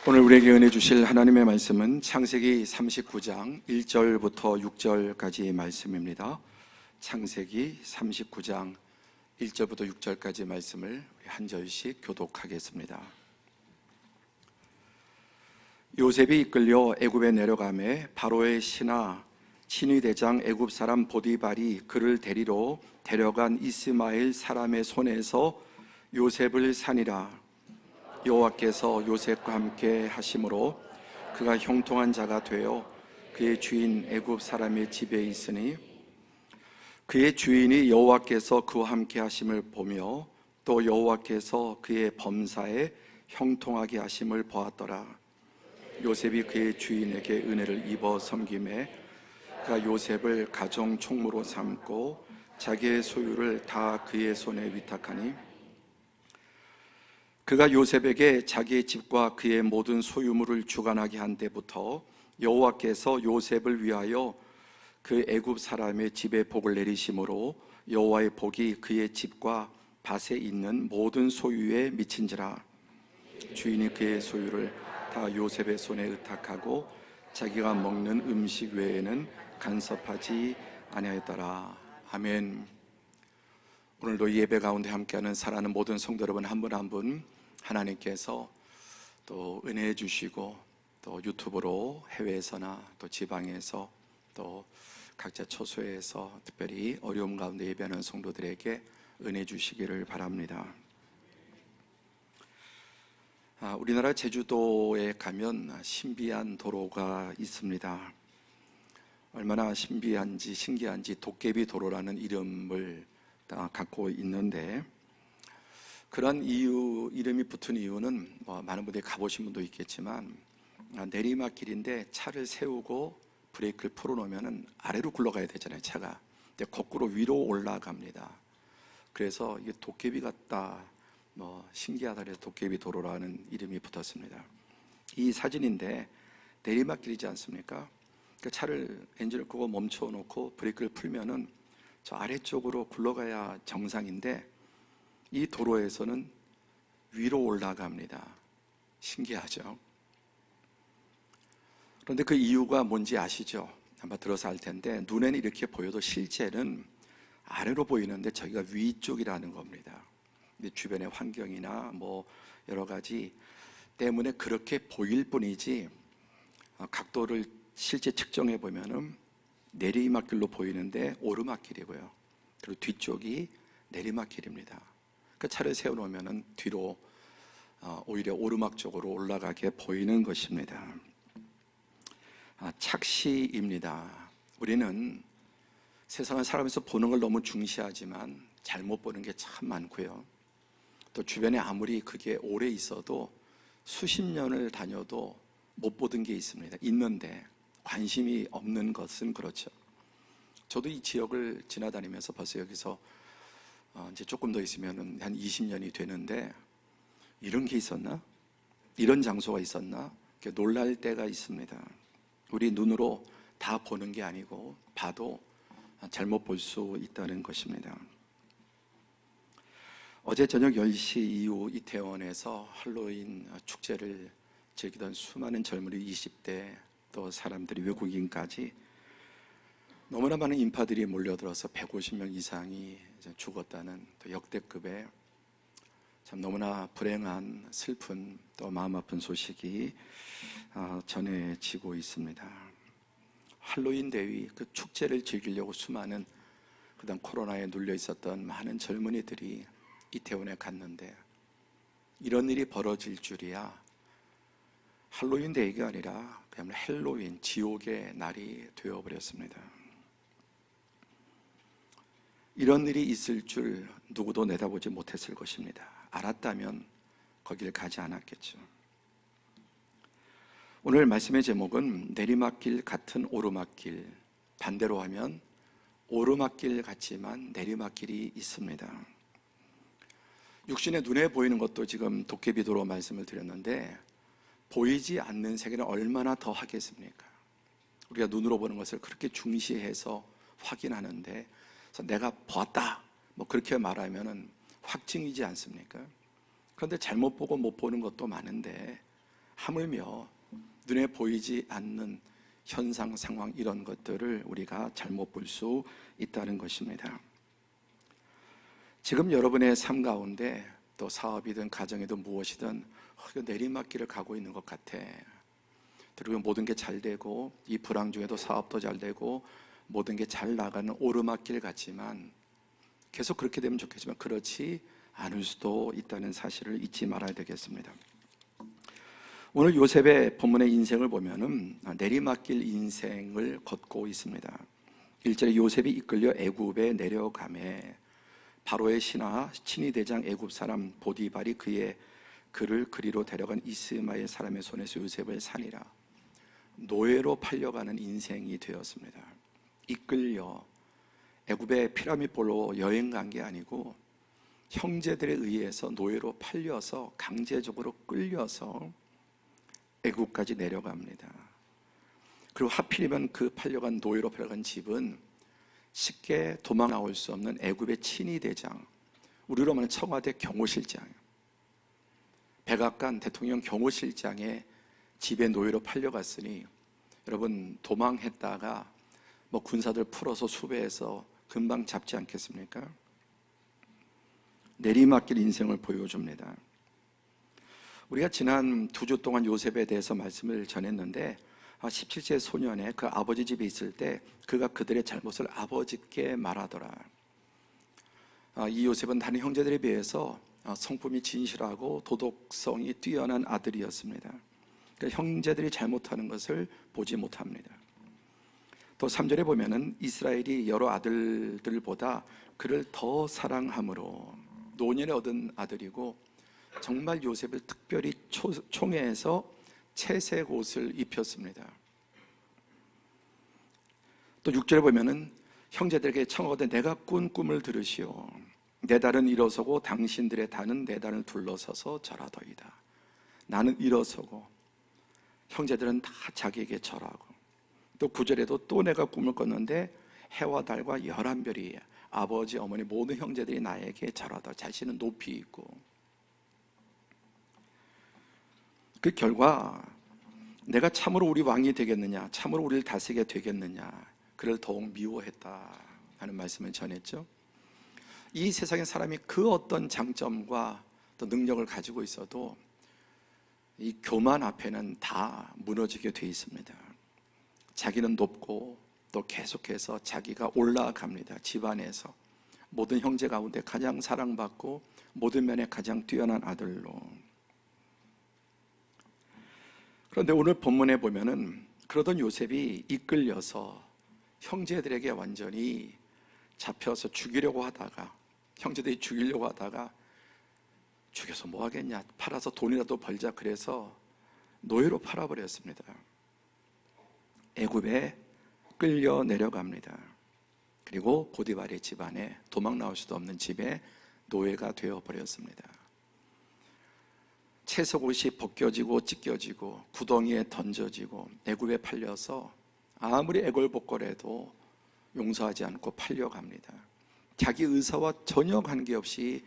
오늘 우리에게 은혜 주실 하나님의 말씀은 창세기 39장 1절부터 6절까지 말씀입니다. 창세기 39장 1절부터 6절까지 말씀을 한 절씩 교독하겠습니다. 요셉이 이끌려 애굽에 내려가매 바로의 신하 친위 대장 애굽 사람 보디발이 그를 데리러 데려간 이스마엘 사람의 손에서 요셉을 산이라. 여호와께서 요셉과 함께 하심으로 그가 형통한 자가 되어 그의 주인 애굽 사람의 집에 있으니 그의 주인이 여호와께서 그와 함께 하심을 보며 또 여호와께서 그의 범사에 형통하게 하심을 보았더라. 요셉이 그의 주인에게 은혜를 입어 섬김에 그가 요셉을 가정 총무로 삼고 자기의 소유를 다 그의 손에 위탁하니 그가 요셉에게 자기의 집과 그의 모든 소유물을 주관하게 한 때부터 여호와께서 요셉을 위하여 그 애굽 사람의 집에 복을 내리심으로 여호와의 복이 그의 집과 밭에 있는 모든 소유에 미친지라. 주인이 그의 소유를 다 요셉의 손에 의탁하고 자기가 먹는 음식 외에는 간섭하지 아니하였더라. 아멘. 오늘도 이 예배 가운데 함께하는 사랑하는 모든 성도 여러분 한 분 한 분 하나님께서 또 은혜해 주시고 또 유튜브로 해외에서나 또 지방에서 또 각자 처소에서 특별히 어려움 가운데 예배하는 성도들에게 은혜 주시기를 바랍니다. 우리나라 제주도에 가면 신비한 도로가 있습니다. 얼마나 신기한지 도깨비 도로라는 이름을 갖고 있는데, 그런 이름이 붙은 이유는 많은 분들이 가보신 분도 있겠지만 내리막길인데 차를 세우고 브레이크를 풀어놓으면 아래로 굴러가야 되잖아요, 차가. 근데 거꾸로 위로 올라갑니다. 그래서 이게 도깨비 같다, 신기하다 해서 도깨비 도로라는 이름이 붙었습니다. 이 사진인데 내리막길이지 않습니까? 그러니까 차를 엔진을 끄고 멈춰놓고 브레이크를 풀면은 저 아래쪽으로 굴러가야 정상인데 이 도로에서는 위로 올라갑니다. 신기하죠? 그런데 그 이유가 뭔지 아시죠? 아마 들어서 알 텐데, 눈에는 이렇게 보여도 실제는 아래로 보이는데 저기가 위쪽이라는 겁니다. 근데 주변의 환경이나 여러 가지 때문에 그렇게 보일 뿐이지 각도를 실제 측정해 보면은 내리막길로 보이는데 오르막길이고요. 그리고 뒤쪽이 내리막길입니다. 그 차를 세워놓으면 뒤로 오히려 오르막 쪽으로 올라가게 보이는 것입니다. 착시입니다. 우리는 세상을 살아가면서 보는 걸 너무 중시하지만 잘못 보는 게 참 많고요. 또 주변에 아무리 그게 오래 있어도 수십 년을 다녀도 못 보던 게 있습니다. 있는데 관심이 없는 것은 그렇죠. 저도 이 지역을 지나다니면서 벌써 여기서 이제 조금 더 있으면 한 20년이 되는데 이런 게 있었나? 이런 장소가 있었나? 놀랄 때가 있습니다. 우리 눈으로 다 보는 게 아니고 봐도 잘못 볼 수 있다는 것입니다. 어제 저녁 10시 이후 이태원에서 할로윈 축제를 즐기던 수많은 젊은이 20대 또 사람들이 외국인까지 너무나 많은 인파들이 몰려들어서 150명 이상이 죽었다는 또 역대급의 참 너무나 불행한 슬픈 또 마음 아픈 소식이 전해지고 있습니다. 할로윈 대위 그 축제를 즐기려고 수많은 그다음 코로나에 눌려 있었던 많은 젊은이들이 이태원에 갔는데 이런 일이 벌어질 줄이야. 할로윈 데이가 아니라 그야말로 헬로윈, 지옥의 날이 되어버렸습니다. 이런 일이 있을 줄 누구도 내다보지 못했을 것입니다. 알았다면 거길 가지 않았겠죠. 오늘 말씀의 제목은 내리막길 같은 오르막길, 반대로 하면 오르막길 같지만 내리막길이 있습니다. 육신의 눈에 보이는 것도 지금 도깨비도로 말씀을 드렸는데 보이지 않는 세계는 얼마나 더 하겠습니까? 우리가 눈으로 보는 것을 그렇게 중시해서 확인하는데 그래서 내가 보았다 그렇게 말하면은 확증이지 않습니까? 그런데 잘못 보고 못 보는 것도 많은데 하물며 눈에 보이지 않는 현상, 상황 이런 것들을 우리가 잘못 볼 수 있다는 것입니다. 지금 여러분의 삶 가운데 또 사업이든 가정이든 무엇이든 내리막길을 가고 있는 것 같아. 그리고 모든 게 잘 되고 이 불황 중에도 사업도 잘 되고 모든 게 잘 나가는 오르막길 같지만 계속 그렇게 되면 좋겠지만 그렇지 않을 수도 있다는 사실을 잊지 말아야 되겠습니다. 오늘 요셉의 본문의 인생을 보면은 내리막길 인생을 걷고 있습니다. 1절에 요셉이 이끌려 애굽에 내려가매 바로의 신하 친위 대장 애굽 사람 보디발이 그를 그리로 데려간 이스마엘 사람의 손에서 요셉을 산이라. 노예로 팔려가는 인생이 되었습니다. 이끌려 애굽의 피라미드 보러 여행 간 게 아니고 형제들에 의해서 노예로 팔려서 강제적으로 끌려서 애굽까지 내려갑니다. 그리고 하필이면 그 팔려간 노예로 팔려간 집은 쉽게 도망 나올 수 없는 애굽의 친위 대장, 우리로 말하면 청와대 경호실장, 백악관 대통령 경호실장의 집에 노예로 팔려갔으니 여러분 도망했다가 군사들 풀어서 수배해서 금방 잡지 않겠습니까? 내리막길 인생을 보여줍니다. 우리가 지난 2주 동안 요셉에 대해서 말씀을 전했는데 17세 소년의 그 아버지 집에 있을 때 그가 그들의 잘못을 아버지께 말하더라. 이 요셉은 다른 형제들에 비해서 성품이 진실하고 도덕성이 뛰어난 아들이었습니다. 그러니까 형제들이 잘못하는 것을 보지 못합니다. 또 3절에 보면은 이스라엘이 여러 아들들보다 그를 더 사랑함으로 노년에 얻은 아들이고 정말 요셉을 특별히 총애해서 채색 옷을 입혔습니다. 또 6절에 보면은 형제들에게 청하되 내가 꾼 꿈을 들으시오. 내 달은 일어서고 당신들의 달은 내 달을 둘러서서 절하더이다. 나는 일어서고 형제들은 다 자기에게 절하고. 또 9절에도 또 내가 꿈을 꿨는데 해와 달과 11별이 아버지 어머니 모든 형제들이 나에게 절하다. 자신은 높이 있고 그 결과 내가 참으로 우리 왕이 되겠느냐, 참으로 우리를 다스리게 되겠느냐, 그를 더욱 미워했다 하는 말씀을 전했죠. 이 세상의 사람이 그 어떤 장점과 또 능력을 가지고 있어도 이 교만 앞에는 다 무너지게 돼 있습니다. 자기는 높고 또 계속해서 자기가 올라갑니다. 집안에서 모든 형제 가운데 가장 사랑받고 모든 면에 가장 뛰어난 아들로. 그런데 오늘 본문에 보면은 그러던 요셉이 이끌려서 형제들에게 완전히 잡혀서 죽이려고 하다가 형제들이 죽이려고 하다가 죽여서 뭐 하겠냐, 팔아서 돈이라도 벌자 그래서 노예로 팔아버렸습니다. 애굽에 끌려 내려갑니다. 그리고 보디발의 집안에 도망 나올 수도 없는 집에 노예가 되어버렸습니다. 채석옷이 벗겨지고 찢겨지고 구덩이에 던져지고 애굽에 팔려서 아무리 애걸복걸해도 용서하지 않고 팔려갑니다. 자기 의사와 전혀 관계없이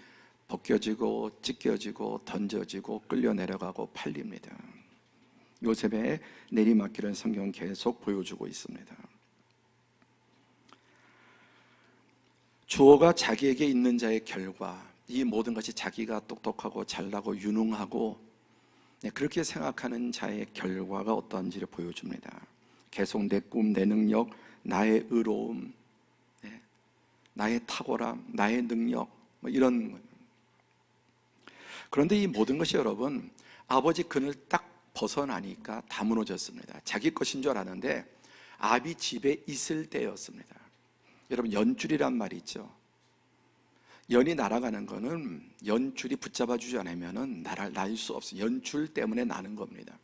벗겨지고 찢겨지고 던져지고 끌려 내려가고 팔립니다. 요셉의 내리막길을 성경은 계속 보여주고 있습니다. 주어가 자기에게 있는 자의 결과, 이 모든 것이 자기가 똑똑하고 잘나고 유능하고 그렇게 생각하는 자의 결과가 어떠한지를 보여줍니다. 계속 내 꿈, 내 능력, 나의 의로움, 나의 탁월함, 나의 능력 이런. 그런데 이 모든 것이 여러분 아버지 그늘 딱 벗어나니까 다 무너졌습니다. 자기 것인 줄 알았는데 아비 집에 있을 때였습니다. 여러분 연줄이란 말이 있죠. 연이 날아가는 거는 연줄이 붙잡아주지 않으면 날 수 없어요. 연줄 때문에 나는 겁니다.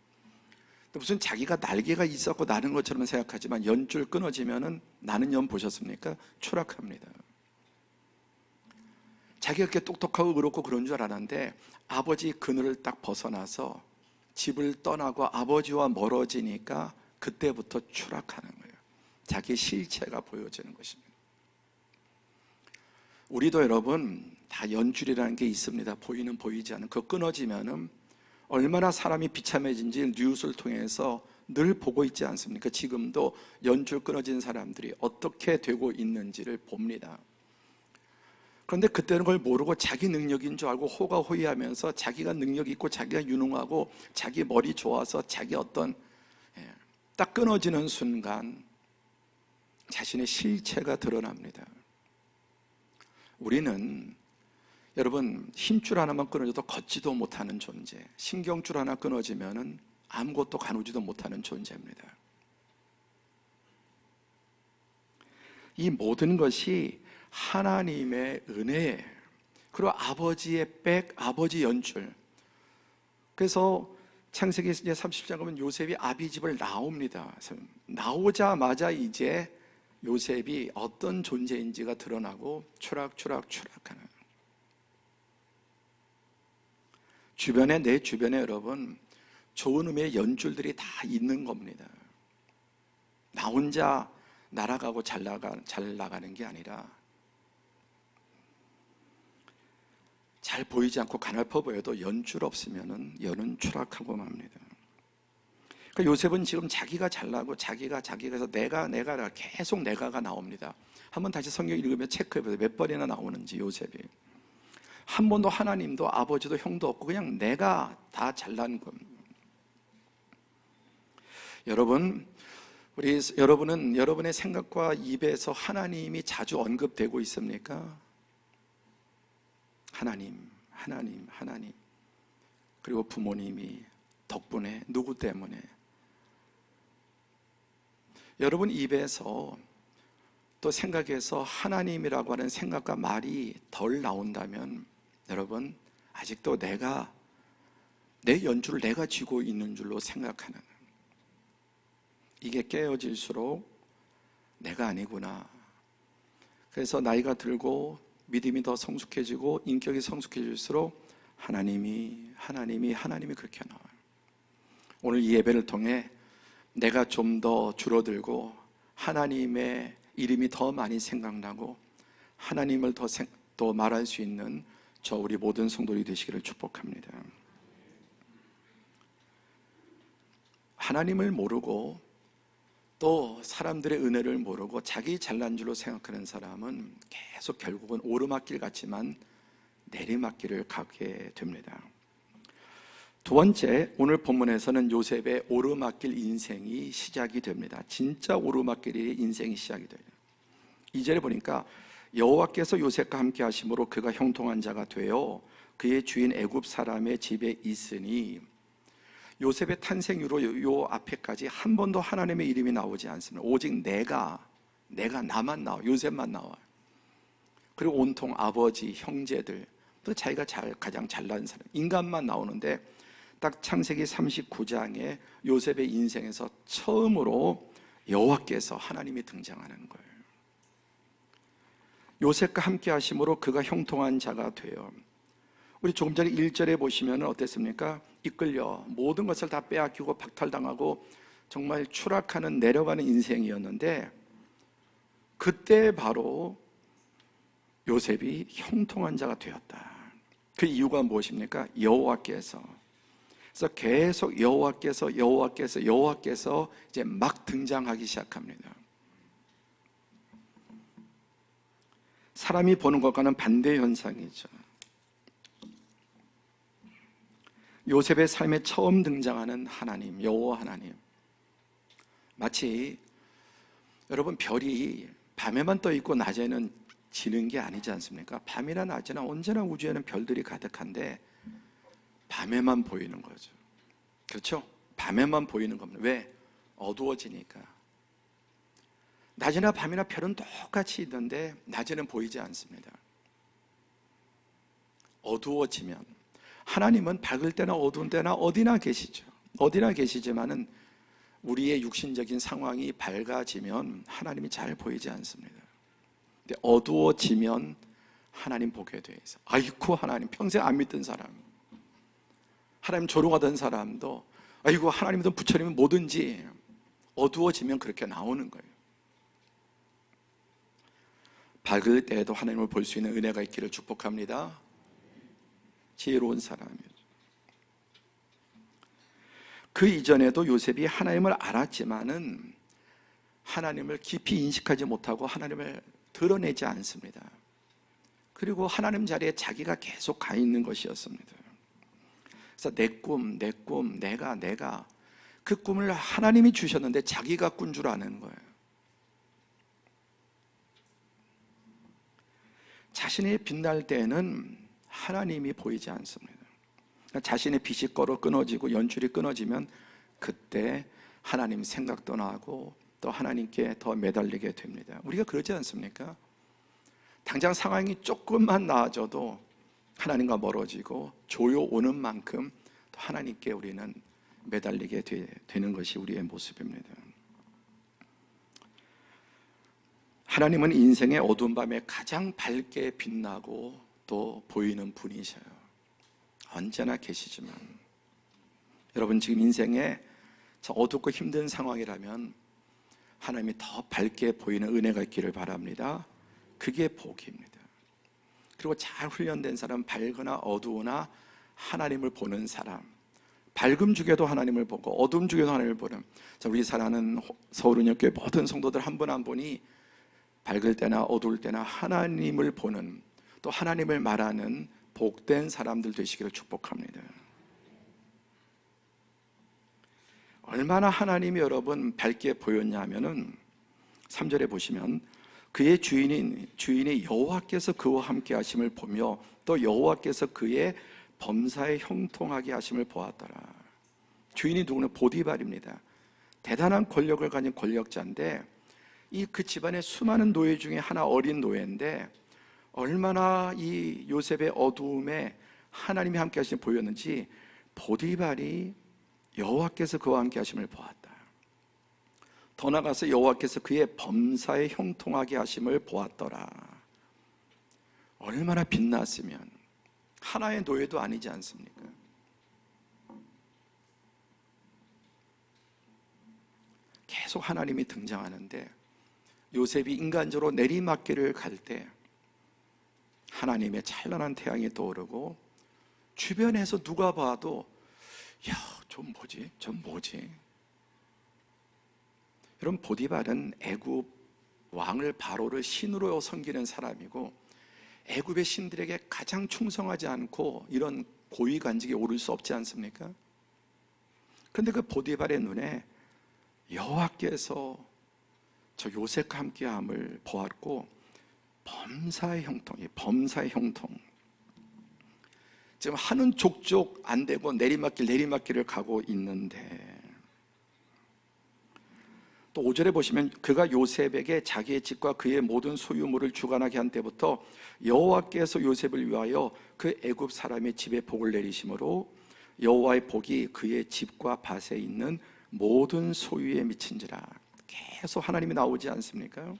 무슨 자기가 날개가 있었고 나는 것처럼 생각하지만 연줄 끊어지면 나는 연 보셨습니까? 추락합니다. 자기가 그렇게 똑똑하고 의롭고 그런 줄 알았는데 아버지 그늘을 딱 벗어나서 집을 떠나고 아버지와 멀어지니까 그때부터 추락하는 거예요. 자기 실체가 보여지는 것입니다. 우리도 여러분 다 연줄이라는 게 있습니다. 보이는 보이지 않는. 그거 끊어지면은 얼마나 사람이 비참해진지 뉴스를 통해서 늘 보고 있지 않습니까? 지금도 연줄 끊어진 사람들이 어떻게 되고 있는지를 봅니다. 그런데 그때는 그걸 모르고 자기 능력인 줄 알고 호가호위하면서 자기가 능력 있고 자기가 유능하고 자기 머리 좋아서 자기 어떤 딱 끊어지는 순간 자신의 실체가 드러납니다. 우리는 여러분 힘줄 하나만 끊어져도 걷지도 못하는 존재, 신경줄 하나 끊어지면 아무것도 가누지도 못하는 존재입니다. 이 모든 것이 하나님의 은혜예요. 그리고 아버지의 백, 아버지 연줄. 그래서 창세기 30장 가면 요셉이 아비집을 나옵니다. 나오자마자 이제 요셉이 어떤 존재인지가 드러나고 추락하는. 내 주변에 여러분 좋은 의미의 연줄들이 다 있는 겁니다. 나 혼자 날아가고 잘 나가는 게 아니라 잘 보이지 않고 가냘퍼 보여도 연줄 없으면 연은 추락하고 맙니다. 그러니까 요셉은 지금 자기가 잘나고 자기가 해서 내가 계속 내가가 나옵니다. 한번 다시 성경 읽으면 체크해보세요. 몇 번이나 나오는지 요셉이. 한 번도 하나님도 아버지도 형도 없고 그냥 내가 다 잘난 겁니다. 여러분은 여러분의 생각과 입에서 하나님이 자주 언급되고 있습니까? 하나님. 그리고 부모님이 덕분에 누구 때문에 여러분 입에서 또 생각에서 하나님이라고 하는 생각과 말이 덜 나온다면 여러분 아직도 내 연주를 내가 쥐고 있는 줄로 생각하는, 이게 깨어질수록 내가 아니구나. 그래서 나이가 들고 믿음이 더 성숙해지고 인격이 성숙해질수록 하나님이 그렇게 나와요. 오늘 이 예배를 통해 내가 좀 더 줄어들고 하나님의 이름이 더 많이 생각나고 하나님을 더 말할 수 있는 우리 모든 성도들이 되시기를 축복합니다. 하나님을 모르고 또 사람들의 은혜를 모르고 자기 잘난 줄로 생각하는 사람은 계속 결국은 오르막길 같지만 내리막길을 가게 됩니다. 두 번째, 오늘 본문에서는 요셉의 오르막길 인생이 시작이 됩니다. 진짜 오르막길의 인생이 시작이 돼요. 2절에 보니까 여호와께서 요셉과 함께 하심으로 그가 형통한 자가 되어 그의 주인 애굽 사람의 집에 있으니, 요셉의 탄생 이후로 요 앞에까지 한 번도 하나님의 이름이 나오지 않습니다. 오직 나만 나와, 요셉만 나와요. 그리고 온통 아버지, 형제들, 또 자기가 가장 잘난 사람, 인간만 나오는데 딱 창세기 39장에 요셉의 인생에서 처음으로 여호와께서 하나님이 등장하는 거예요. 요셉과 함께 하심으로 그가 형통한 자가 되어, 우리 조금 전에 1절에 보시면 어땠습니까? 이끌려 모든 것을 다 빼앗기고 박탈당하고 정말 추락하는 내려가는 인생이었는데, 그때 바로 요셉이 형통한 자가 되었다. 그 이유가 무엇입니까? 여호와께서. 그래서 계속 여호와께서 이제 막 등장하기 시작합니다. 사람이 보는 것과는 반대 현상이죠. 요셉의 삶에 처음 등장하는 하나님, 여호와 하나님. 마치 여러분 별이 밤에만 떠 있고 낮에는 지는 게 아니지 않습니까? 밤이나 낮이나 언제나 우주에는 별들이 가득한데 밤에만 보이는 거죠. 그렇죠? 밤에만 보이는 겁니다. 왜? 어두워지니까. 낮이나 밤이나 별은 똑같이 있는데 낮에는 보이지 않습니다. 어두워지면, 하나님은 밝을 때나 어두운 때나 어디나 계시죠. 어디나 계시지만은 우리의 육신적인 상황이 밝아지면 하나님이 잘 보이지 않습니다. 근데 어두워지면 하나님 보게 돼 있어. 아이고, 하나님 평생 안 믿던 사람, 하나님 조롱하던 사람도 아이고 하나님이든 부처님은 뭐든지 어두워지면 그렇게 나오는 거예요. 밝을 때에도 하나님을 볼 수 있는 은혜가 있기를 축복합니다. 지혜로운 사람이죠. 그 이전에도 요셉이 하나님을 알았지만은 하나님을 깊이 인식하지 못하고 하나님을 드러내지 않습니다. 그리고 하나님 자리에 자기가 계속 가 있는 것이었습니다. 그래서 내 꿈, 내가 그 꿈을 하나님이 주셨는데 자기가 꾼 줄 아는 거예요. 자신이 빛날 때에는 하나님이 보이지 않습니다. 자신의 빛이 끊어지고 연줄이 끊어지면 그때 하나님 생각도 나고 또 하나님께 더 매달리게 됩니다. 우리가 그러지 않습니까? 당장 상황이 조금만 나아져도 하나님과 멀어지고 조여 오는 만큼 또 하나님께 우리는 매달리게 되는 것이 우리의 모습입니다. 하나님은 인생의 어두운 밤에 가장 밝게 빛나고 또 보이는 분이셔요. 언제나 계시지만 여러분 지금 인생에 어둡고 힘든 상황이라면 하나님이 더 밝게 보이는 은혜가 있기를 바랍니다. 그게 복입니다. 그리고 잘 훈련된 사람, 밝거나 어두우나 하나님을 보는 사람, 밝음 중에도 하나님을 보고 어둠 중에도 하나님을 보는, 우리 사랑하는 서울은역교회 모든 성도들 한 분 한 분이 밝을 때나 어두울 때나 하나님을 보는, 또 하나님을 말하는 복된 사람들 되시기를 축복합니다. 얼마나 하나님이 여러분 밝게 보였냐 하면은 3절에 보시면 그의 주인이 여호와께서 그와 함께 하심을 보며 또 여호와께서 그의 범사에 형통하게 하심을 보았더라. 주인이 누구는 보디발입니다. 대단한 권력을 가진 권력자인데 그 집안의 수많은 노예 중에 하나 어린 노예인데 얼마나 이 요셉의 어두움에 하나님이 함께 하심을 보였는지 보디발이 여호와께서 그와 함께 하심을 보았다. 더 나아가서 여호와께서 그의 범사에 형통하게 하심을 보았더라. 얼마나 빛났으면, 하나의 노예도 아니지 않습니까? 계속 하나님이 등장하는데 요셉이 인간적으로 내리막길을 갈 때 하나님의 찬란한 태양이 떠오르고 주변에서 누가 봐도 야, 저 뭐지? 여러분 보디발은 애굽 왕을 바로를 신으로 섬기는 사람이고 애굽의 신들에게 가장 충성하지 않고 이런 고위 관직에 오를 수 없지 않습니까? 그런데 그 보디발의 눈에 여호와께서 저 요셉과 함께함을 보았고 범사의 형통, 지금 하는 족족 안 되고 내리막길을 가고 있는데 또 5절에 보시면 그가 요셉에게 자기의 집과 그의 모든 소유물을 주관하게 한 때부터 여호와께서 요셉을 위하여 그 애굽 사람의 집에 복을 내리심으로 여호와의 복이 그의 집과 밭에 있는 모든 소유에 미친지라. 계속 하나님이 나오지 않습니까?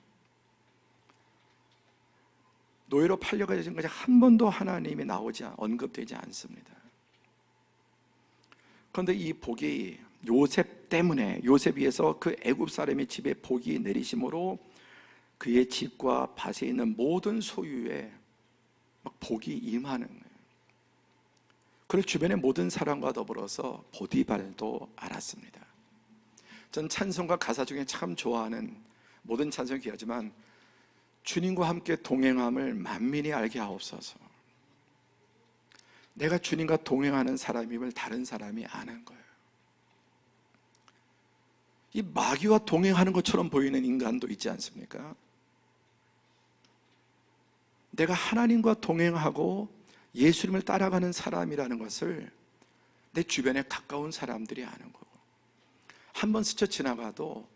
노예로 팔려가진 것이 한 번도 하나님이 언급되지 않습니다. 그런데 이 복이 요셉 때문에, 요셉 위에서 그 애굽 사람의 집에 복이 내리심으로 그의 집과 밭에 있는 모든 소유에 막 복이 임하는 거예요. 그걸 주변의 모든 사람과 더불어서 보디발도 알았습니다. 전 찬송가 가사 중에 참 좋아하는, 모든 찬송이 귀하지만 주님과 함께 동행함을 만민이 알게 하옵소서. 내가 주님과 동행하는 사람임을 다른 사람이 아는 거예요. 이 마귀와 동행하는 것처럼 보이는 인간도 있지 않습니까? 내가 하나님과 동행하고 예수님을 따라가는 사람이라는 것을 내 주변에 가까운 사람들이 아는 거고, 한번 스쳐 지나가도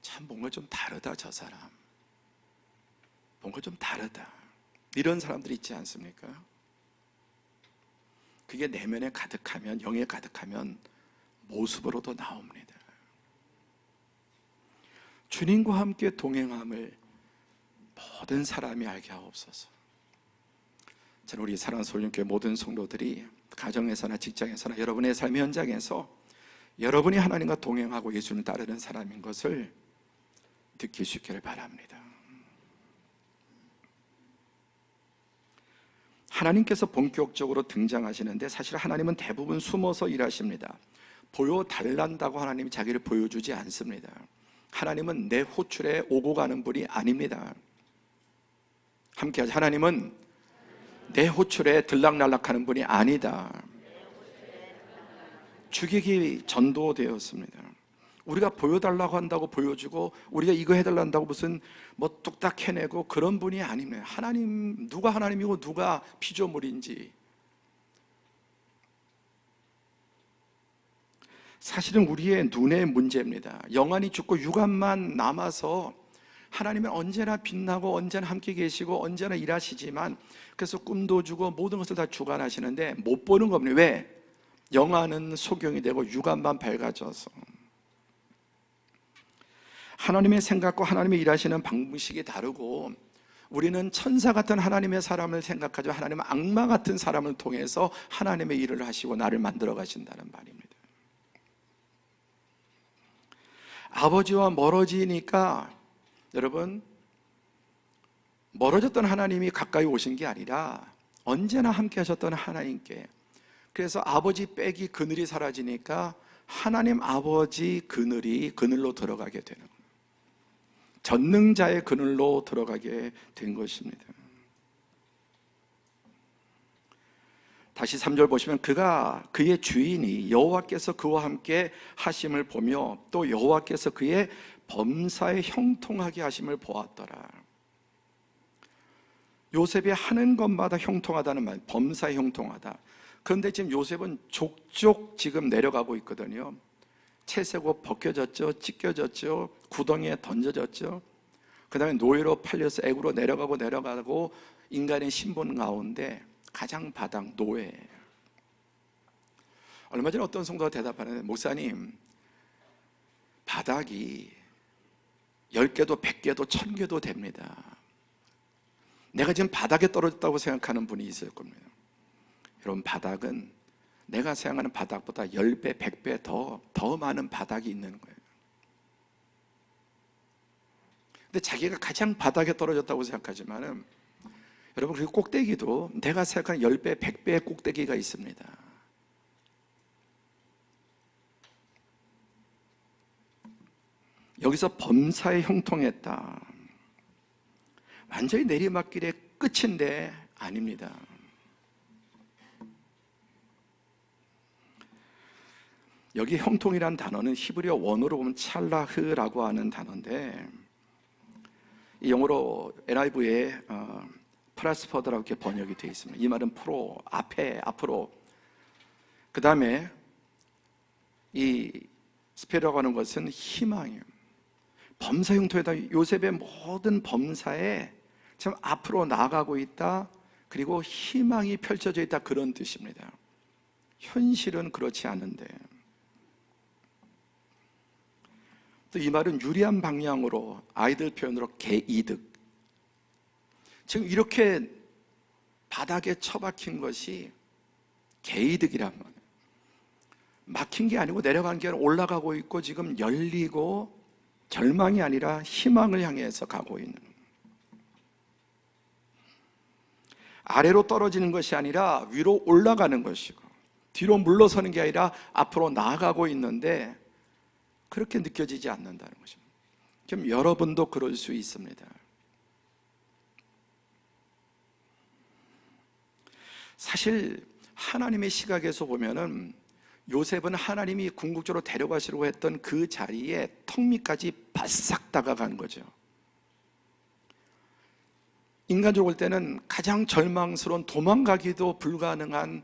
참 뭔가 좀 다르다, 저 사람 뭔가 좀 다르다, 이런 사람들이 있지 않습니까? 그게 내면에 가득하면, 영에 가득하면 모습으로도 나옵니다. 주님과 함께 동행함을 모든 사람이 알게 하옵소서. 저는 우리 사랑하는 서울교회 모든 성도들이 가정에서나 직장에서나 여러분의 삶의 현장에서 여러분이 하나님과 동행하고 예수님을 따르는 사람인 것을 느낄 수 있기를 바랍니다. 하나님께서 본격적으로 등장하시는데 사실 하나님은 대부분 숨어서 일하십니다. 보여달란다고 하나님이 자기를 보여주지 않습니다. 하나님은 내 호출에 오고 가는 분이 아닙니다. 함께 하자. 하나님은 내 호출에 들락날락하는 분이 아니다. 주객이 전도되었습니다. 우리가 보여달라고 한다고 보여주고, 우리가 이거 해달란다고 무슨 뭐 뚝딱 해내고 그런 분이 아닙니다. 하나님, 누가 하나님이고 누가 피조물인지. 사실은 우리의 눈의 문제입니다. 영안이 죽고 육안만 남아서 하나님은 언제나 빛나고 언제나 함께 계시고 언제나 일하시지만, 그래서 꿈도 주고 모든 것을 다 주관하시는데 못 보는 겁니다. 왜? 영안은 소경이 되고 육안만 밝아져서. 하나님의 생각과 하나님의 일하시는 방식이 다르고, 우리는 천사 같은 하나님의 사람을 생각하죠. 하나님은 악마 같은 사람을 통해서 하나님의 일을 하시고 나를 만들어 가신다는 말입니다. 아버지와 멀어지니까, 여러분, 멀어졌던 하나님이 가까이 오신 게 아니라 언제나 함께 하셨던 하나님께, 그래서 아버지 빼기 그늘이 사라지니까 하나님 아버지 그늘로 들어가게 되는 거예요. 전능자의 그늘로 들어가게 된 것입니다. 다시 3절 보시면, 그의 주인이 여호와께서 그와 함께 하심을 보며 또 여호와께서 그의 범사에 형통하게 하심을 보았더라. 요셉이 하는 것마다 형통하다는 말, 범사에 형통하다. 그런데 지금 요셉은 족족 지금 내려가고 있거든요. 채색옷 벗겨졌죠, 찢겨졌죠, 구덩이에 던져졌죠. 그 다음에 노예로 팔려서 애굽으로 내려가고 인간의 신분 가운데 가장 바닥, 노예. 얼마 전에 어떤 성도가 대답하는데, 목사님, 바닥이 10개도 100개도 1000개도 됩니다. 내가 지금 바닥에 떨어졌다고 생각하는 분이 있을 겁니다. 여러분, 바닥은 내가 생각하는 바닥보다 10배, 100배 더 많은 바닥이 있는 거예요. 근데 자기가 가장 바닥에 떨어졌다고 생각하지만은, 여러분, 그 꼭대기도 내가 생각하는 10배, 100배의 꼭대기가 있습니다. 여기서 범사에 형통했다. 완전히 내리막길의 끝인데 아닙니다. 여기 형통이란 단어는 히브리어 원어로 보면 찰라흐라고 하는 단어인데, 이 영어로 NIV에 프라스퍼드라고 이렇게 번역이 되어 있습니다. 이 말은 프로, 앞으로. 그 다음에 이 스페라고 하는 것은 희망이에요. 범사 형통에다 요셉의 모든 범사에 참 앞으로 나아가고 있다, 그리고 희망이 펼쳐져 있다, 그런 뜻입니다. 현실은 그렇지 않은데, 또 이 말은 유리한 방향으로, 아이들 표현으로 개이득. 지금 이렇게 바닥에 처박힌 것이 개이득이란 말이에요. 막힌 게 아니고 내려간 게 아니라 올라가고 있고, 지금 열리고 절망이 아니라 희망을 향해서 가고 있는, 아래로 떨어지는 것이 아니라 위로 올라가는 것이고, 뒤로 물러서는 게 아니라 앞으로 나아가고 있는데 그렇게 느껴지지 않는다는 것입니다. 그럼 여러분도 그럴 수 있습니다. 사실 하나님의 시각에서 보면은 요셉은 하나님이 궁극적으로 데려가시려고 했던 그 자리에 턱 밑까지 바싹 다가간 거죠. 인간적으로 볼 때는 가장 절망스러운, 도망가기도 불가능한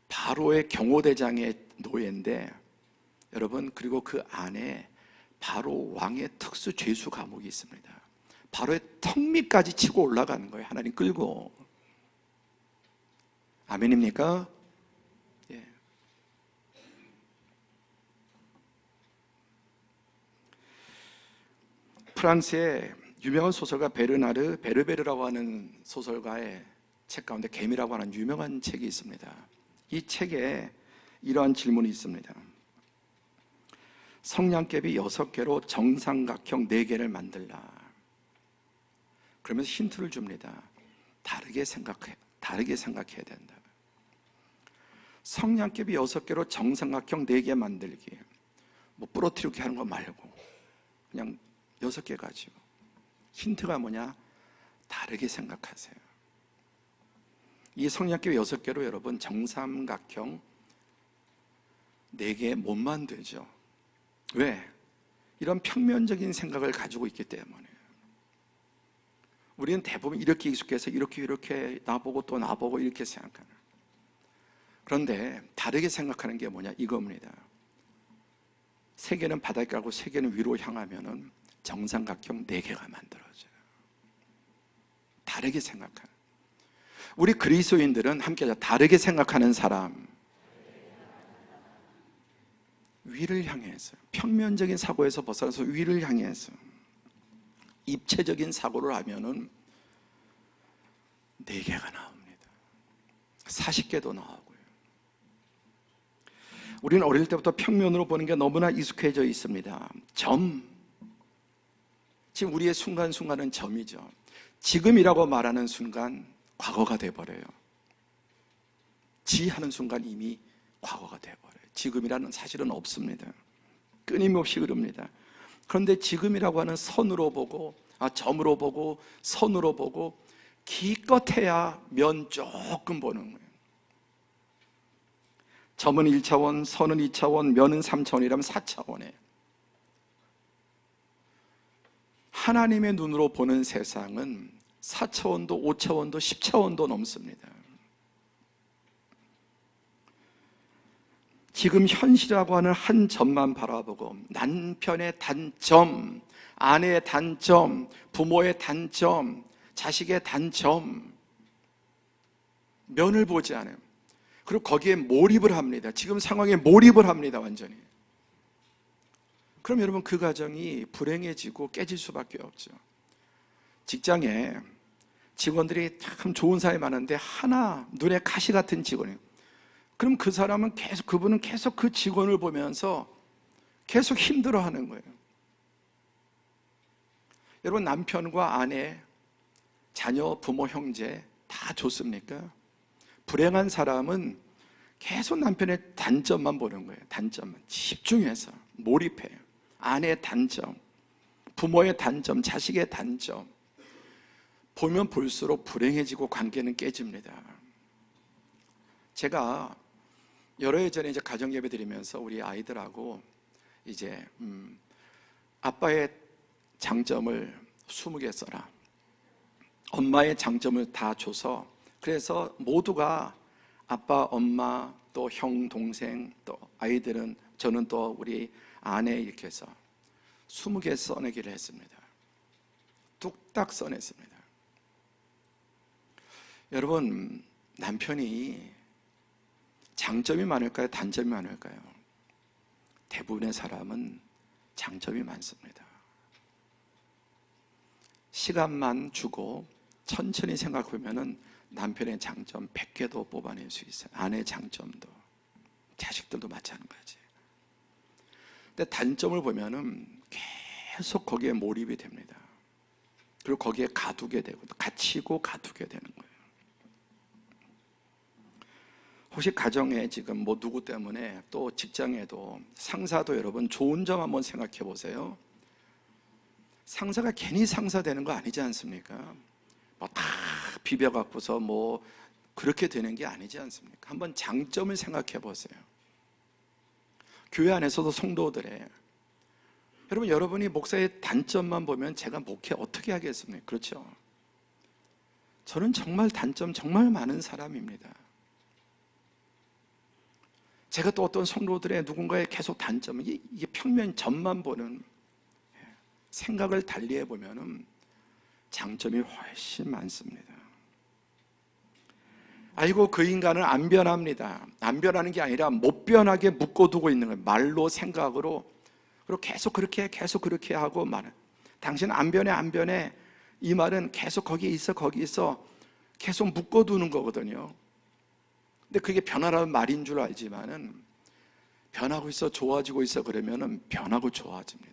바로의 경호대장의 노예인데, 여러분, 그리고 그 안에 바로 왕의 특수 죄수 감옥이 있습니다. 바로의 턱 밑까지 치고 올라가는 거예요. 하나님 끌고. 아멘입니까? 예. 프랑스의 유명한 소설가 베르나르 베르베르라고 하는 소설가의 책 가운데 개미라고 하는 유명한 책이 있습니다. 이 책에 이러한 질문이 있습니다. 성냥개비 6개로 정삼각형 4개를 만들라. 그러면서 힌트를 줍니다. 다르게 생각해야 된다. 성냥개비 6개로 정삼각형 4개 만들기, 뭐 부러뜨리기 하는 거 말고 그냥 6개 가지고. 힌트가 뭐냐? 다르게 생각하세요. 이 성냥개비 6개로 여러분 정삼각형 4개 못 만들죠. 왜? 이런 평면적인 생각을 가지고 있기 때문에. 우리는 대부분 이렇게 익숙해서 이렇게 나보고 또 나보고 이렇게 생각하는. 그런데 다르게 생각하는 게 뭐냐? 이겁니다. 3개는 바닷가고 3개는 위로 향하면은 정삼각형 4개가 만들어져요. 다르게 생각하는. 우리 그리스도인들은 함께 하자. 다르게 생각하는 사람. 위를 향해서, 평면적인 사고에서 벗어나서 위를 향해서 입체적인 사고를 하면은 4개가 나옵니다. 40개도 나오고요. 우리는 어릴 때부터 평면으로 보는 게 너무나 익숙해져 있습니다. 점. 지금 우리의 순간순간은 점이죠. 지금이라고 말하는 순간 과거가 돼버려요. 하는 순간 이미 과거가 돼버려요. 지금이라는 사실은 없습니다. 끊임없이 흐릅니다. 그런데 지금이라고 하는 선으로 보고, 점으로 보고, 선으로 보고, 기껏해야 면 조금 보는 거예요. 점은 1차원, 선은 2차원, 면은 3차원이라면 4차원이에요. 하나님의 눈으로 보는 세상은 4차원도, 5차원도, 10차원도 넘습니다. 지금 현실이라고 하는 한 점만 바라보고 남편의 단점, 아내의 단점, 부모의 단점, 자식의 단점, 면을 보지 않아요. 그리고 거기에 몰입을 합니다. 지금 상황에 몰입을 합니다. 완전히. 그럼 여러분 그 가정이 불행해지고 깨질 수밖에 없죠. 직장에 직원들이 참 좋은 사람이 많은데 하나 눈에 가시 같은 직원이에요. 그럼 그 사람은 그분은 계속 그 직원을 보면서 계속 힘들어하는 거예요. 여러분 남편과 아내, 자녀, 부모, 형제 다 좋습니까? 불행한 사람은 계속 남편의 단점만 보는 거예요. 단점만 집중해서 몰입해요. 아내의 단점, 부모의 단점, 자식의 단점 보면 볼수록 불행해지고 관계는 깨집니다. 제가 여러 해 전에 가정 예배 드리면서 우리 아이들하고 아빠의 장점을 20개 써라, 엄마의 장점을 다 줘서, 그래서 모두가 아빠, 엄마, 또 형, 동생, 또 아이들은, 저는 또 우리 아내 이렇게 해서 20개 써내기를 했습니다. 뚝딱 써냈습니다. 여러분 남편이 장점이 많을까요? 단점이 많을까요? 대부분의 사람은 장점이 많습니다. 시간만 주고 천천히 생각해보면 남편의 장점 100개도 뽑아낼 수 있어요. 아내의 장점도, 자식들도 마찬가지. 근데 단점을 보면은 계속 거기에 몰입이 됩니다. 그리고 거기에 가두게 되고, 갇히고 가두게 되는 거예요. 혹시 가정에 지금 뭐 누구 때문에, 또 직장에도, 상사도 여러분 좋은 점 한번 생각해 보세요. 상사가 괜히 상사 되는 거 아니지 않습니까? 뭐 다 비벼갖고서 뭐 그렇게 되는 게 아니지 않습니까? 한번 장점을 생각해 보세요. 교회 안에서도 성도들의, 여러분 여러분이 목사의 단점만 보면 제가 목회 어떻게 하겠습니까? 그렇죠? 저는 정말 단점 정말 많은 사람입니다. 제가 또 어떤 성도들의 누군가의 계속 단점, 이게 평면 점만 보는, 생각을 달리해 보면은 장점이 훨씬 많습니다. 아이고 그 인간은 안 변합니다. 안 변하는 게 아니라 못 변하게 묶어두고 있는 거예요. 말로, 생각으로. 그리고 계속 그렇게 하고 말은, 당신은 안 변해 안 변해, 이 말은 계속 거기 있어 계속 묶어두는 거거든요. 근데 그게 변하라는 말인 줄 알지만은, 변하고 있어, 좋아지고 있어 그러면은 변하고 좋아집니다.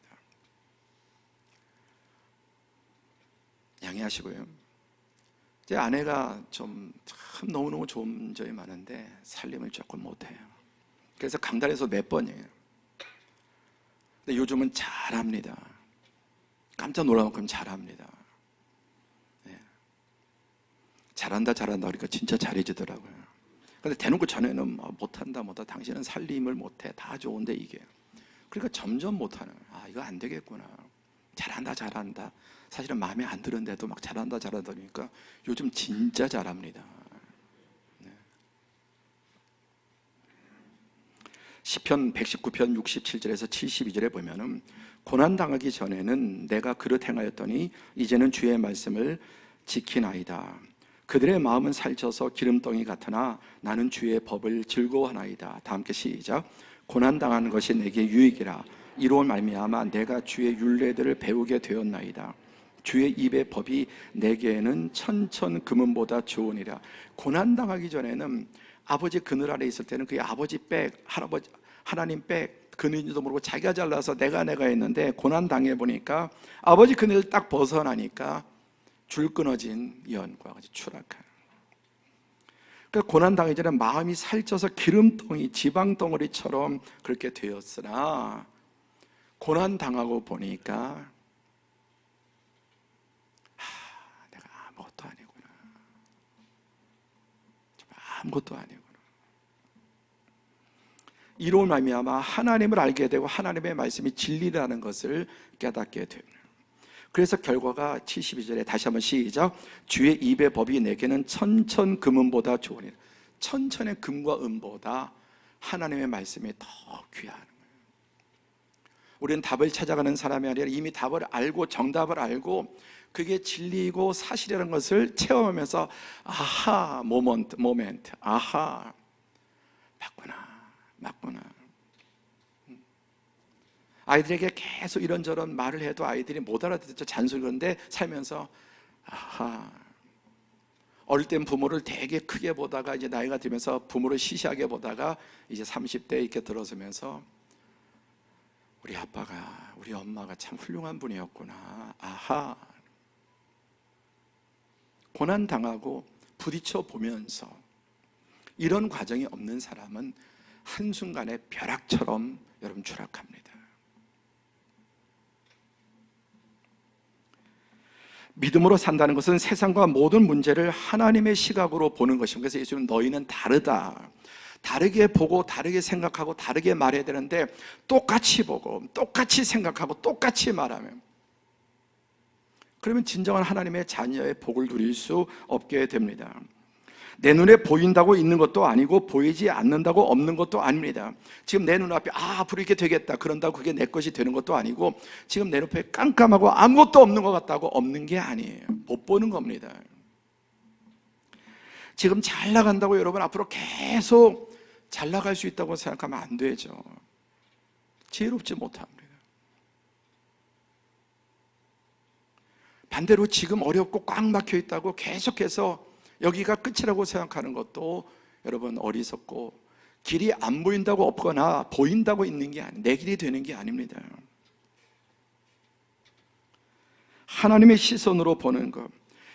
양해하시고요. 제 아내가 좀 참 너무너무 좋은 점이 많은데 살림을 조금 못해요. 그래서 강단에서 몇 번이에요. 근데 요즘은 잘합니다. 깜짝 놀랄 만큼 잘합니다. 네. 잘한다 그러니까 진짜 잘해지더라고요. 근데 대놓고 전에는 못한다 당신은 살림을 못해 다 좋은데 이게 그러니까 점점 못하는 이거 안 되겠구나. 잘한다 사실은 마음에 안 드는데도 막 잘한다 그러니까 요즘 진짜 잘합니다. 네. 시편 119편 67절에서 72절에 보면은 고난당하기 전에는 내가 그릇 행하였더니 이제는 주의 말씀을 지키나이다. 그들의 마음은 살쪄서 기름덩이 같으나 나는 주의 법을 즐거워하나이다. 다 함께 시작. 고난당하는 것이 내게 유익이라. 이로 말미암아 내가 주의 율례들을 배우게 되었나이다. 주의 입의 법이 내게는 천천 금은보다 좋으니라. 고난당하기 전에는 아버지 그늘 아래 있을 때는 그게 아버지 백, 할아버지 하나님 백 그늘인지도 모르고 자기가 잘나서 내가 했는데 고난당해 보니까 아버지 그늘을 딱 벗어나니까 줄 끊어진 연과 같이 추락한. 그러니까 고난당하기 전에 마음이 살쪄서 기름덩이, 지방덩어리처럼 그렇게 되었으나 고난당하고 보니까 내가 아무것도 아니구나. 아무것도 아니구나. 이로 말미암아 하나님을 알게 되고 하나님의 말씀이 진리라는 것을 깨닫게 됩니다. 그래서 결과가 72절에 다시 한번 시작. 주의 입의 법이 내게는 천천 금은보다 좋으니라. 천천의 금과 은보다 하나님의 말씀이 더 귀한 거예요. 우리는 답을 찾아가는 사람이 아니라 이미 답을 알고 정답을 알고 그게 진리이고 사실이라는 것을 체험하면서 아하 모멘트 아하 맞구나. 아이들에게 계속 이런저런 말을 해도 아이들이 못 알아듣죠. 잔소리. 그런데 살면서 아하. 어릴 땐 부모를 되게 크게 보다가 이제 나이가 들면서 부모를 시시하게 보다가 이제 30대 이렇게 들어서면서 우리 아빠가 우리 엄마가 참 훌륭한 분이었구나. 아하. 고난 당하고 부딪혀 보면서 이런 과정이 없는 사람은 한순간에 벼락처럼 여러분 추락합니다. 믿음으로 산다는 것은 세상과 모든 문제를 하나님의 시각으로 보는 것입니다. 그래서 예수는 너희는 다르다. 다르게 보고 다르게 생각하고 다르게 말해야 되는데 똑같이 보고 똑같이 생각하고 똑같이 말하면 그러면 진정한 하나님의 자녀의 복을 누릴 수 없게 됩니다. 내 눈에 보인다고 있는 것도 아니고 보이지 않는다고 없는 것도 아닙니다. 지금 내 눈앞에 앞으로 이렇게 되겠다 그런다고 그게 내 것이 되는 것도 아니고 지금 내 눈앞에 깜깜하고 아무것도 없는 것 같다고 없는 게 아니에요. 못 보는 겁니다. 지금 잘 나간다고 여러분 앞으로 계속 잘 나갈 수 있다고 생각하면 안 되죠. 지혜롭지 못합니다. 반대로 지금 어렵고 꽉 막혀 있다고 계속해서 여기가 끝이라고 생각하는 것도 여러분 어리석고 길이 안 보인다고 없거나 보인다고 있는 게 아니에요. 내 길이 되는 게 아닙니다. 하나님의 시선으로 보는 것.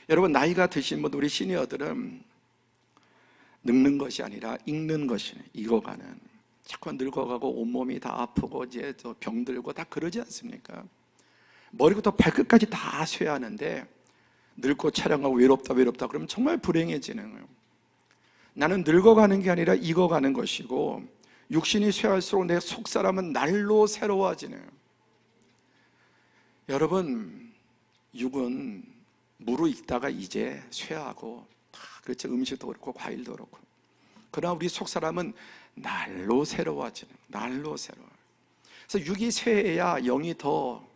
여러분 나이가 드신 분 우리 시니어들은 늙는 것이 아니라 익는 것이네. 익어가는. 자꾸 늙어가고 온몸이 다 아프고 이제 병들고 다 그러지 않습니까? 머리부터 발끝까지 다 쇠하는데 늙고 촬영하고 외롭다 그러면 정말 불행해지는 거예요. 나는 늙어가는 게 아니라 익어가는 것이고 육신이 쇠할수록 내 속사람은 날로 새로워지는 거예요. 여러분 육은 무르익다가 이제 쇠하고 그렇죠. 음식도 그렇고 과일도 그렇고 그러나 우리 속사람은 날로 새로워지는 날로 새로워요. 그래서 육이 쇠해야 영이 더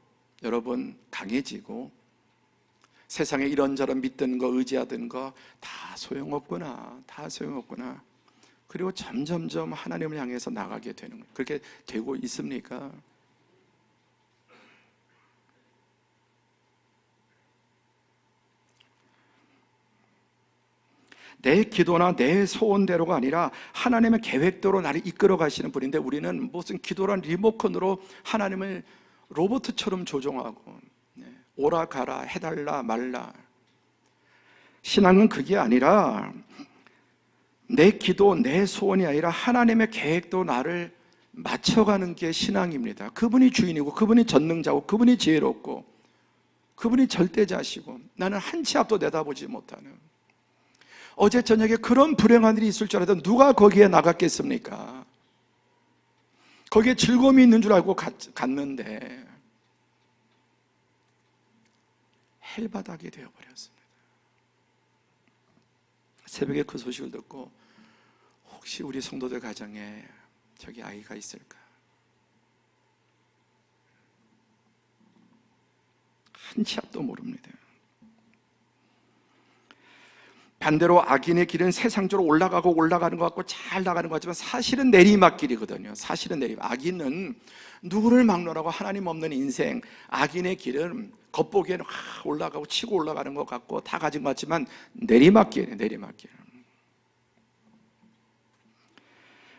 여러분 강해지고 세상에 이런저런 믿던 거 의지하던 거 다 소용없구나. 그리고 점점점 하나님을 향해서 나가게 되는 거예요. 그렇게 되고 있습니까? 내 기도나 내 소원대로가 아니라 하나님의 계획대로 나를 이끌어 가시는 분인데 우리는 무슨 기도란 리모컨으로 하나님을 로봇처럼 조종하고 오라 가라 해달라 말라 신앙은 그게 아니라 내 기도, 내 소원이 아니라 하나님의 계획도 나를 맞춰가는 게 신앙입니다. 그분이 주인이고 그분이 전능자고 그분이 지혜롭고 그분이 절대자시고 나는 한 치 앞도 내다보지 못하는, 어제 저녁에 그런 불행한 일이 있을 줄 알았던 누가 거기에 나갔겠습니까? 거기에 즐거움이 있는 줄 알고 갔는데 헬바닥이 되어버렸습니다. 새벽에 그 소식을 듣고 혹시 우리 성도들 가정에 저기 아이가 있을까? 한 치 앞도 모릅니다. 반대로 악인의 길은 세상적으로 올라가고 올라가는 것 같고 잘 나가는 것 같지만 사실은 내리막길이거든요. 사실은 악인은 누구를 막론하고 하나님 없는 인생, 악인의 길은 겉보기에는 올라가고 치고 올라가는 것 같고 다 가진 것 같지만 내리막길이에요. 내리막길.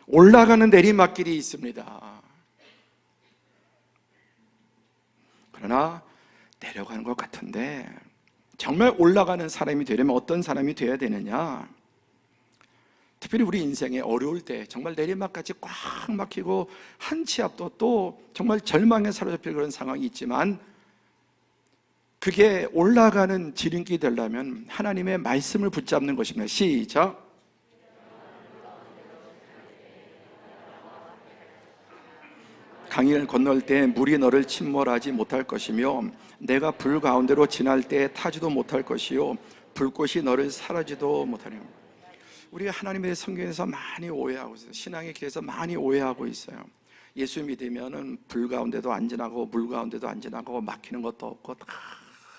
올라가는 내리막길이 있습니다. 그러나 내려가는 것 같은데 정말 올라가는 사람이 되려면 어떤 사람이 되어야 되느냐? 특별히 우리 인생에 어려울 때 정말 내리막까지 꽉 막히고 한 치 앞도 또 정말 절망에 사로잡힐 그런 상황이 있지만 그게 올라가는 지름길이 되려면 하나님의 말씀을 붙잡는 것입니다. 시작. 강을 건널 때 물이 너를 침몰하지 못할 것이며 내가 불 가운데로 지날 때 타지도 못할 것이요 불꽃이 너를 사라지도 못하리라. 우리가 하나님의 성경에서 많이 오해하고 있어요. 신앙의 길에서 많이 오해하고 있어요. 예수 믿으면은 불 가운데도 안 지나고 물 가운데도 안 지나고 막히는 것도 없고 다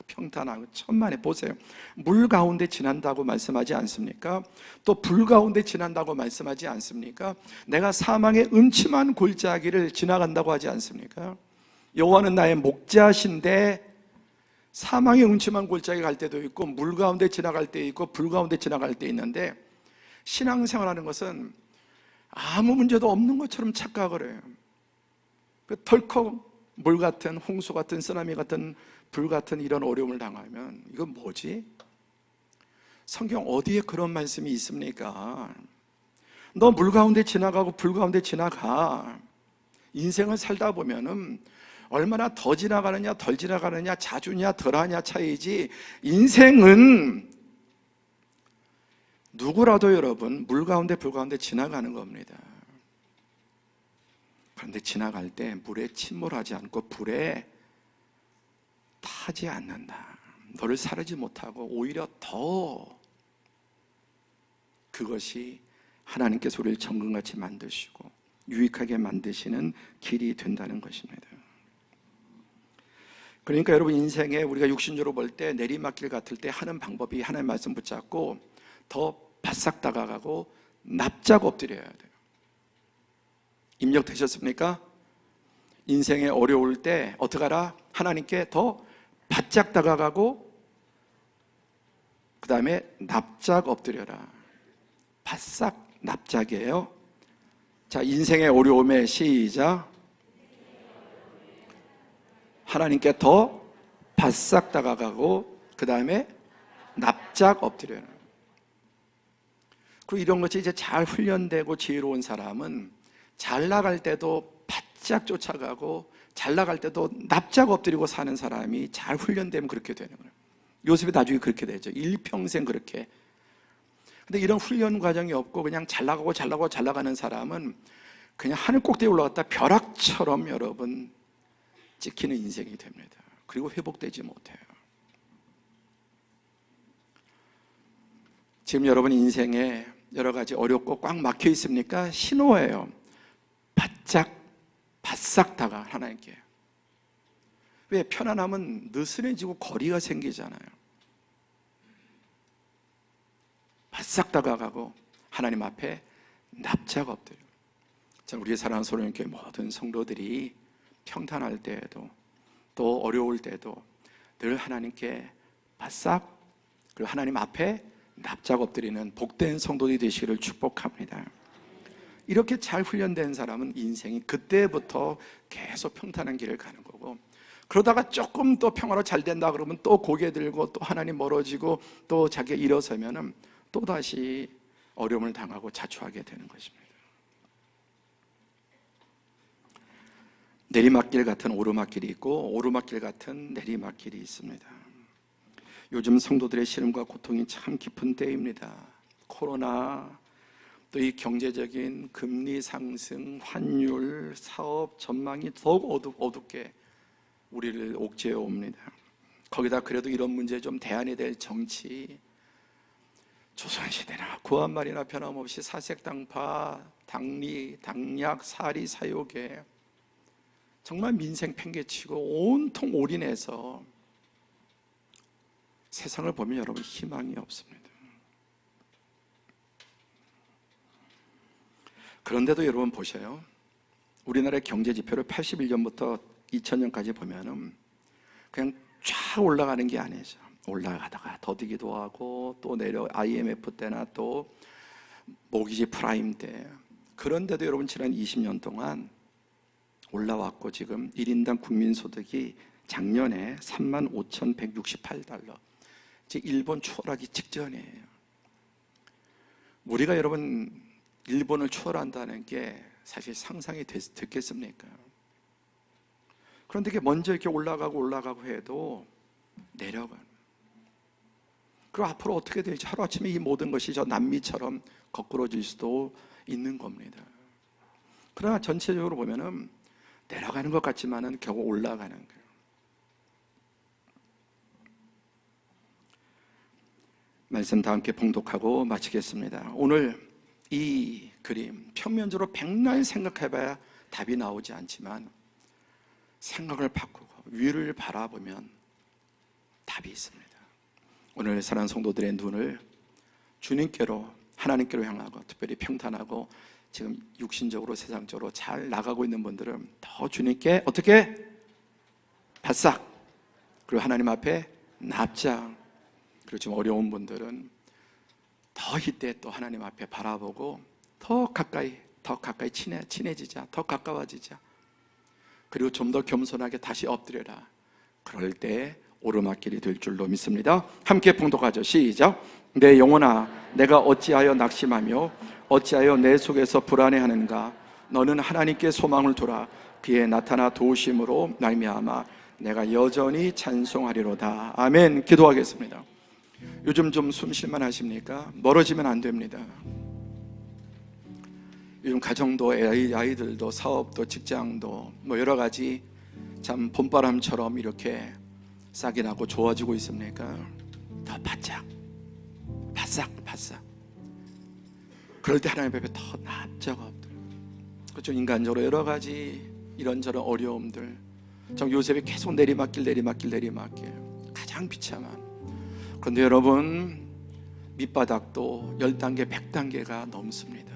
평탄하고 천만에. 보세요, 물 가운데 지난다고 말씀하지 않습니까? 또 불 가운데 지난다고 말씀하지 않습니까? 내가 사망의 음침한 골짜기를 지나간다고 하지 않습니까? 여호와는 나의 목자신데 사망의 음침한 골짜기 갈 때도 있고 물 가운데 지나갈 때 있고 불 가운데 지나갈 때 있는데, 신앙생활하는 것은 아무 문제도 없는 것처럼 착각을 해요. 덜컥 물 같은, 홍수 같은, 쓰나미 같은, 불 같은 이런 어려움을 당하면 이건 뭐지? 성경 어디에 그런 말씀이 있습니까? 너 물 가운데 지나가고 불 가운데 지나가. 인생을 살다 보면은 얼마나 더 지나가느냐 덜 지나가느냐 자주냐 덜하냐 차이지, 인생은 누구라도 여러분 물 가운데 불 가운데 지나가는 겁니다. 그런데 지나갈 때 물에 침몰하지 않고 불에 타지 않는다. 너를 사르지 못하고 오히려 더 그것이 하나님께서 우리를 정금같이 만드시고 유익하게 만드시는 길이 된다는 것입니다. 그러니까 여러분, 인생에 우리가 육신적으로 볼 때 내리막길 같을 때 하는 방법이 하나님 말씀 붙잡고 더 바싹 다가가고 납작 엎드려야 돼요. 입력되셨습니까? 인생에 어려울 때 어떻게 하라? 하나님께 더 바짝 다가가고 그 다음에 납작 엎드려라. 바싹 납작이에요. 자, 인생의 어려움에 시작. 하나님께 더 바싹 다가가고 그 다음에 납작 엎드려라. 그리고 이런 것이 이제 잘 훈련되고 지혜로운 사람은 잘 나갈 때도 바짝 쫓아가고 잘 나갈 때도 납작 엎드리고 사는 사람이 잘 훈련되면 그렇게 되는 거예요. 요셉이 나중에 그렇게 되죠. 일평생 그렇게. 근데 이런 훈련 과정이 없고 그냥 잘 나가고 잘 나가고 잘 나가는 사람은 그냥 하늘 꼭대기에 올라갔다 벼락처럼 여러분 찍히는 인생이 됩니다. 그리고 회복되지 못해요. 지금 여러분 인생에 여러 가지 어렵고 꽉 막혀 있습니까? 신호예요. 바싹 다가 하나님께. 왜? 편안하면 느슨해지고 거리가 생기잖아요. 바싹 다가가고 하나님 앞에 납작 엎드려. 자, 우리 사랑하는 소련교회 모든 성도들이 평탄할 때에도 또 어려울 때도 늘 하나님께 바싹, 그리고 하나님 앞에 납작 엎드리는 복된 성도들이 되시기를 축복합니다. 이렇게 잘 훈련된 사람은 인생이 그때부터 계속 평탄한 길을 가는 거고, 그러다가 조금 또 평화로 잘 된다 그러면 또 고개 들고 또 하나님 멀어지고 또 자기가 일어서면은 또 다시 어려움을 당하고 자초하게 되는 것입니다. 내리막길 같은 오르막길이 있고 오르막길 같은 내리막길이 있습니다. 요즘 성도들의 시름과 고통이 참 깊은 때입니다. 코로나, 또 이 경제적인 금리 상승, 환율, 사업 전망이 더욱 어둡게 우리를 옥죄어 옵니다. 거기다 그래도 이런 문제에 좀 대안이 될 정치, 조선시대나 구한말이나 변함없이 사색당파, 당리, 당약, 사리, 사욕에 정말 민생 팽개치고 온통 올인해서 세상을 보면 여러분 희망이 없습니다. 그런데도 여러분 보셔요. 우리나라의 경제 지표를 81년부터 2000년까지 보면은 그냥 쫙 올라가는 게 아니죠. 올라가다가 더디기도 하고 또 내려 IMF 때나 또 모기지 프라임 때, 그런데도 여러분 지난 20년 동안 올라왔고 지금 1인당 국민소득이 작년에 35,168달러, 이제 일본 추월하기 직전이에요. 우리가 여러분 일본을 추월한다는 게 사실 상상이 됐겠습니까? 그런데 이게 먼저 이렇게 올라가고 해도 내려가는, 그리고 앞으로 어떻게 될지 하루아침에 이 모든 것이 저 남미처럼 거꾸로질 수도 있는 겁니다. 그러나 전체적으로 보면은 내려가는 것 같지만은 결국 올라가는 거예요. 말씀 다 함께 봉독하고 마치겠습니다. 오늘 이 그림 평면적으로 백날 생각해봐야 답이 나오지 않지만 생각을 바꾸고 위를 바라보면 답이 있습니다. 오늘 사랑하는 성도들의 눈을 주님께로, 하나님께로 향하고 특별히 평탄하고 지금 육신적으로 세상적으로 잘 나가고 있는 분들은 더 주님께 어떻게? 바싹, 그리고 하나님 앞에 납작, 그리고 지금 어려운 분들은 더 이때 또 하나님 앞에 바라보고 더 가까이 친해지자, 더 가까워지자, 그리고 좀 더 겸손하게 다시 엎드려라. 그럴 때 오르막길이 될 줄로 믿습니다. 함께 봉독하죠. 시작. 내 영혼아, 내가 어찌하여 낙심하며 어찌하여 내 속에서 불안해하는가? 너는 하나님께 소망을 두라. 그의 나타나 도우심으로 말미암아 내가 여전히 찬송하리로다. 아멘. 기도하겠습니다. 요즘 좀 숨쉴만 하십니까? 멀어지면 안 됩니다. 요즘 가정도 아이들도 사업도 직장도 뭐 여러 가지 참 봄바람처럼 이렇게 싹이 나고 좋아지고 있습니까? 더 바싹. 그럴 때 하나님 앞에 더 납작 엎드려. 그렇죠. 인간적으로 여러 가지 이런저런 어려움들, 정 요셉이 계속 내리막길 가장 비참한. 그런데 여러분 밑바닥도 10단계 100단계가 넘습니다.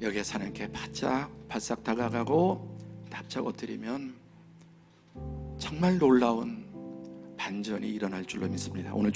여기에 사는 게 바싹 다가가고 납작 엎드리면 정말 놀라운 반전이 일어날 줄로 믿습니다. 오늘